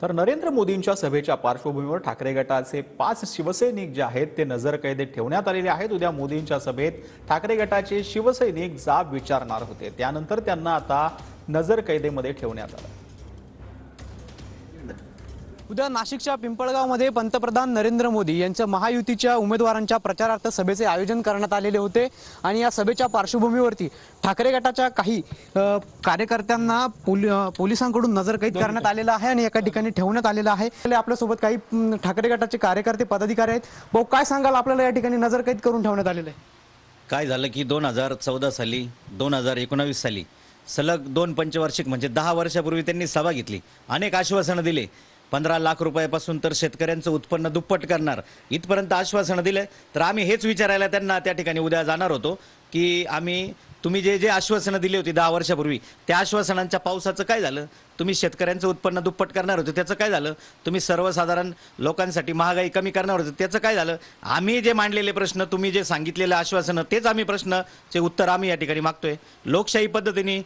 तर नरेंद्र मोदींच्या सभेच्या पार्श्वभूमीवर ठाकरे गटाचे 5 शिवसैनिक जे आहेत ते नजरकैदेत ठेवण्यात आलेले आहेत। उद्या मोदींच्या सभेत ठाकरे गटाचे शिवसैनिक जाब विचारणार होते, त्यानंतर त्यांना आता नजरकैदेमध्ये ठेवण्यात आलं। उद्या नाशिकच्या पिंपळगावमध्ये पंतप्रधान नरेंद्र मोदी यांच्या महायुतीच्या उमेदवारांच्या प्रचारार्थ सभेचे आयोजन करण्यात आलेले होते आणि या सभेच्या पार्श्वभूमीवरती ठाकरे गटाच्या काही कार्यकर्त्यांना पोलिसांकडून नजरकैद करण्यात आलेला आहे आणि एका ठिकाणी ठेवण्यात आलेला आहे। आपल्यासोबत काही ठाकरे गटाचे कार्यकर्ते पदाधिकारी आहेत। भाऊ, काय सांगाल, आपल्याला या ठिकाणी नजरकैद करून ठेवण्यात आलेले आहे? काय झालं की 2014 साली 2019 साली सलग 2 पंचवार्षिक म्हणजे 10 वर्षापूर्वी त्यांनी सभा घेतली, अनेक आश्वासनं दिले। 15 लाख रुपयापासून तर शेतकऱ्यांचं उत्पन्न दुप्पट करणार इथपर्यंत आश्वासनं दिले। तर आम्ही हेच विचारायला त्यांना त्या ठिकाणी उद्या जाणार होतो की तुम्ही जे आश्वासनं दिली होती 10 वर्षापूर्वी, त्या आश्वासनांच्या पावसाचं काय झालं? तुम्ही शेतकऱ्यांचं उत्पन्न दुप्पट करणार होते, त्याचं काय झालं? तुम्ही सर्वसाधारण लोकांसाठी महागाई कमी करणार होते, त्याचं काय झालं? आम्ही जे मांडलेले प्रश्न, तुम्ही जे सांगितलेले आश्वासनं, तेच आम्ही प्रश्नाचे उत्तर आम्ही या ठिकाणी मागतोय। लोकशाही पद्धतीने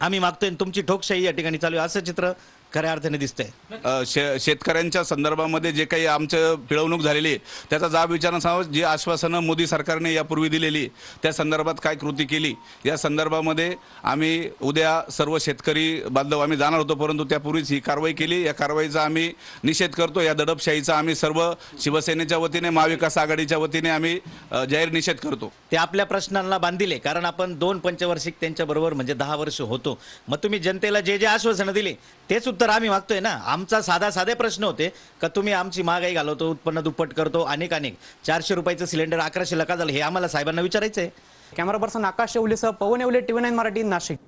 आम्ही मागतोय, तुमची ठोकशाही या ठिकाणी चालू आहे असं चित्र खऱ्या अर्थाने दिसतंय। शेतकऱ्यांच्या संदर्भामध्ये जे काही आमचं पिळवणूक झालेली आहे त्याचा जाब विचारण्यासह जी आश्वासनं मोदी सरकारने यापूर्वी दिलेली त्या संदर्भात काय कृती केली या संदर्भामध्ये आम्ही उद्या सर्व शेतकरी बांधव आम्ही जाणार होतो, परंतु त्यापूर्वीच ही कारवाई केली। या कारवाईचा आम्ही निषेध करतो। या दडपशाहीचा आम्ही सर्व शिवसेनेच्या वतीने, महाविकास आघाडीच्या वतीने आम्ही जाहीर निषेध करतो। ते आपल्या प्रश्नांना बांधिले, कारण आपण 2 पंचवार्षिक त्यांच्याबरोबर म्हणजे 10 वर्ष होतो। मग तुम्ही जनतेला जे आश्वासनं दिले तेच उत्तर आम्ही मागतोय ना। आमचा साधे प्रश्न होते का तुम्ही आमची महागाई घालवतो, उत्पन्न दुप्पट करतो, अनेक 400 रुपयाचं सिलेंडर 1100 ला का झालं, हे आम्हाला साहेबांना विचारायचं आहे। कॅमेरा पर्सन आकाश शेवलेसह पवन येवले, TV9 मराठी, नाशिक।